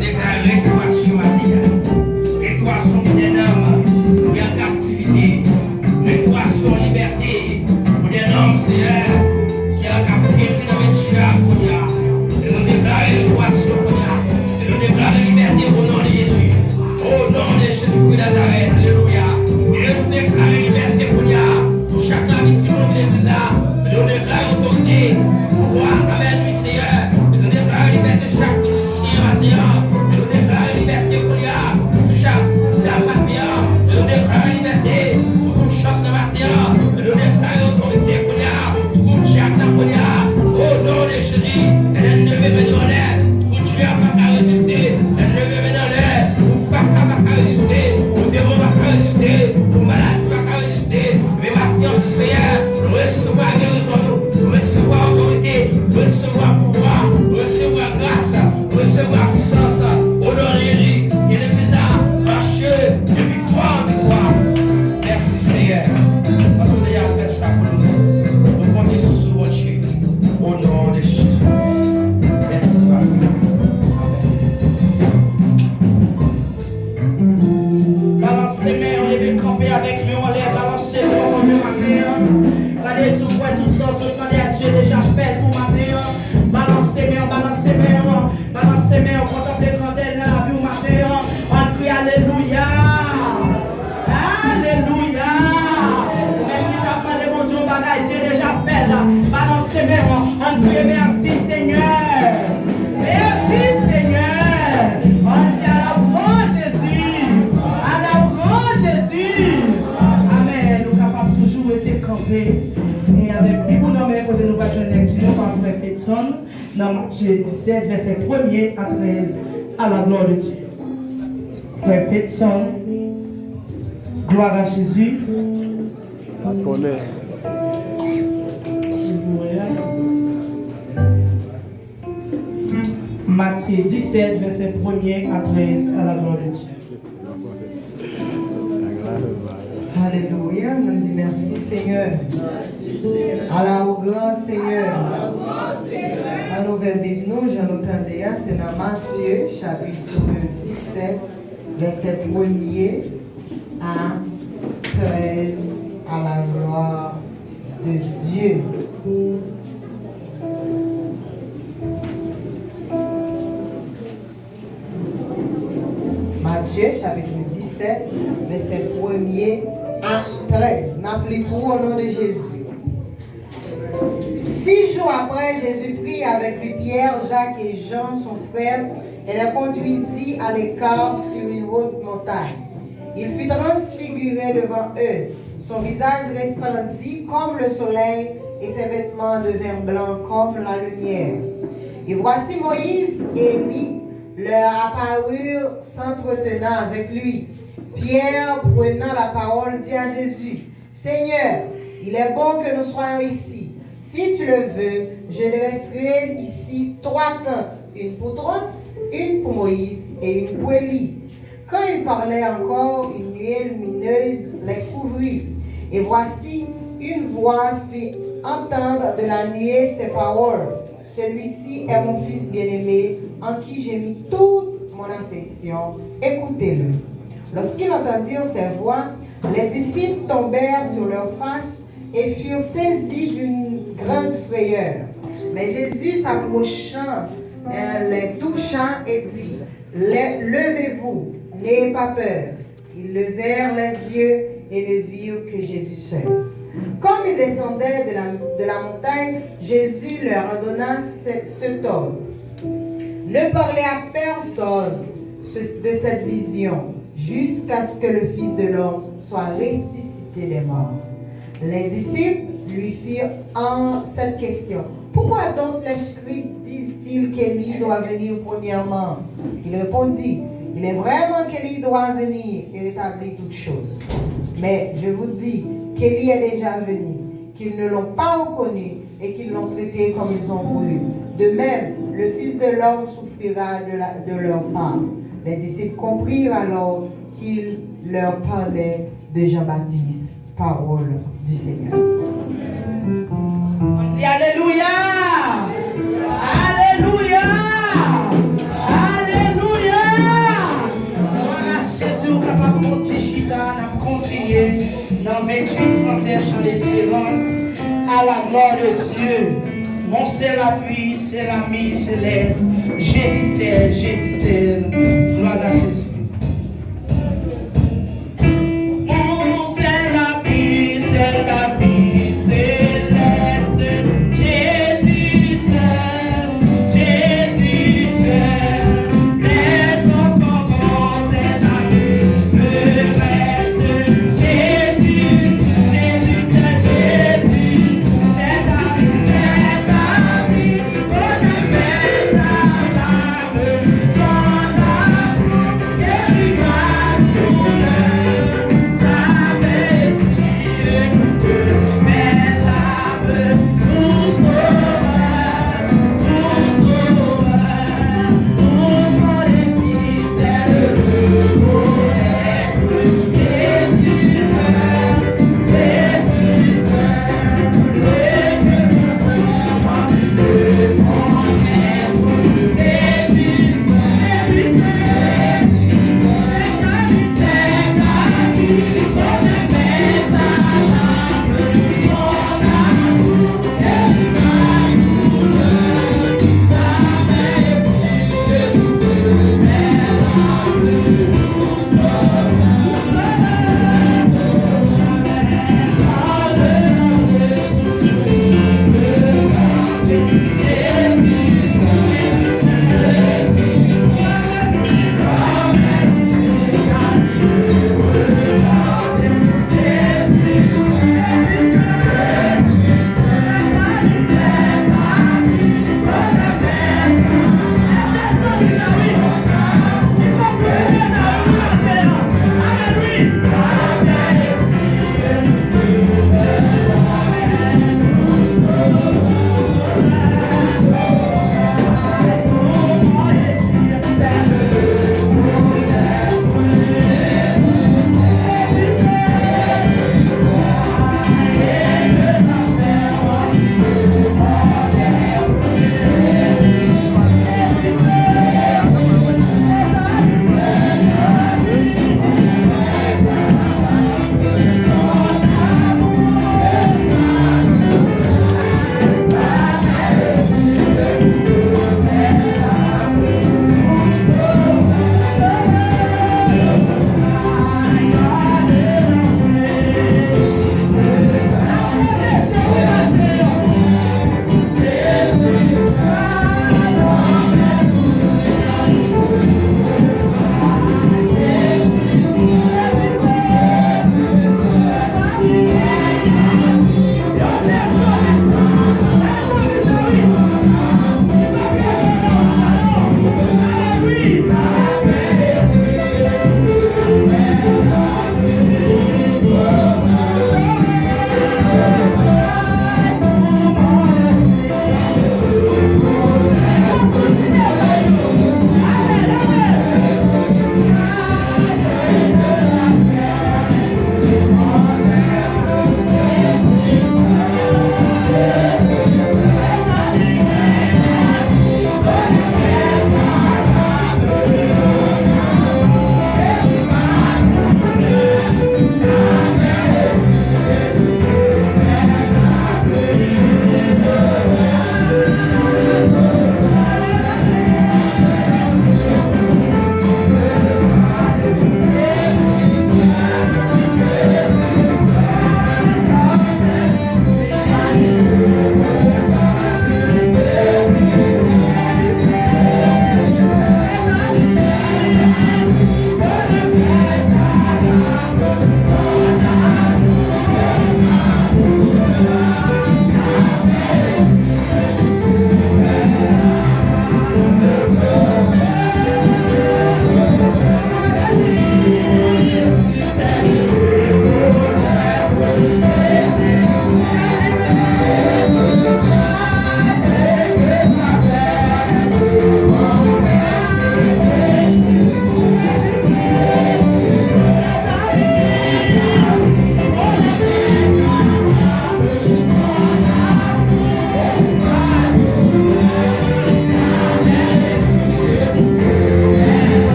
déclare restauration matérielle, restauration pour des hommes qui sont en captivité, restauration liberté pour des hommes, Seigneur, qui sont en captivité dans le diable. Et nous déclarons restauration, et nous déclarons liberté au nom de Jésus, au nom de Jésus-Christ de Nazareth. Alléluia. Et nous déclarons liberté pour chaque victime de l'église. Et nous déclarons autorité pour avec lui, Seigneur. Et nous déclarons liberté de chaque musicien, Seigneur. Et nous déclarons liberté pour chaque dame, et nous déclarons liberté pour chaque dame, et nous déclarons autorité pour chaque dame, au nom de Jésus. Elle ne veut venir en l'air, pour Dieu n'a pas résister. Elle ne veut venir en l'air, pour pas résister, pour démon pas résister, pour maladie pas résister. Mais maintenant, Seigneur, nous recevons guérison, nous recevons autorité, nous recevons pouvoir, nous recevons grâce, nous recevons puissance, au nom de Jésus. Il est bizarre, marcher de victoire en victoire. Merci Seigneur, parce qu'on a déjà fait ça pour nous. Nous comptons sur votre Dieu, au nom de Jésus. Merci Papa. Balancez mains, on lève camper avec nous, on lève balancer pour Dieu matin. Regardez sur moi toutes sortes, demandez à Dieu déjà fait pour matin. Balancez mains, balancez mains, balancez mains, contemplez quand elle dans la vie au matin. On crie Alléluia. Alléluia. Même qui t'a parlé mon Dieu, bagaille, Dieu déjà fait là. Balancez mains, on crie merci Seigneur. Merci Seigneur. On dit à la grand Jésus. À la grand Jésus. Amen. Nous capables toujours être campés. Et avec lui, nous nommons côté nous pas joindre lecture par frère Fetson dans Matthieu 17, verset 1er à 13, à la gloire de Dieu. Frère Fetson, gloire à Jésus. La connaît. Matthieu 17, verset 1er à 13, à la gloire de Dieu. Alléluia, nous disons merci Seigneur. Allah au grand Seigneur. À nous Bible, nous, j'en entendais, c'est dans Matthieu, chapitre 17, verset 1er à 13, à la gloire de Dieu. Matthieu, chapitre 17, verset 1er à 13. N'appelez pour au nom de Jésus. 6 jours après, Jésus prit avec lui Pierre, Jacques et Jean, son frère, et les conduisit à l'écart sur une haute montagne. Il fut transfiguré devant eux. Son visage resplendit comme le soleil et ses vêtements devinrent blancs comme la lumière. Et voici Moïse et Élie leur apparurent s'entretenant avec lui. Pierre, prenant la parole, dit à Jésus, « Seigneur, il est bon que nous soyons ici. Si tu le veux, je dresserai ici 3 tentes, une pour toi, une pour Moïse et une pour Élie. » Quand il parlait encore, une nuée lumineuse les couvrit. Et voici, une voix fit entendre de la nuée ces paroles. « Celui-ci est mon fils bien-aimé, en qui j'ai mis toute mon affection. Écoutez-le. » Lorsqu'ils entendirent ces voix, les disciples tombèrent sur leurs faces et furent saisis d'une grande frayeur. Mais Jésus s'approchant, les toucha et dit, « Levez-vous, n'ayez pas peur. » Ils levèrent les yeux et ne virent que Jésus seul. Comme ils descendaient de la montagne, Jésus leur ordonna cet ordre. Ne parlez à personne de cette vision, jusqu'à ce que le Fils de l'homme soit ressuscité des morts. Les disciples lui firent cette question. Pourquoi donc les scribes disent-ils qu'Élie doit venir premièrement? Il répondit, il est vraiment qu'Élie doit venir et rétablir toutes choses. Mais je vous dis qu'Élie est déjà venu, qu'ils ne l'ont pas reconnu et qu'ils l'ont traité comme ils ont voulu. De même, le Fils de l'homme souffrira de leur part. Les disciples comprirent alors qu'il leur parlait de Jean-Baptiste. Parole du Seigneur. On dit Alléluia! Alléluia! Alléluia! l'étude française chant d'espérance à la gloire de Dieu. Mon seul appui, c'est l'ami céleste. Jésus c'est, Jésus c'est.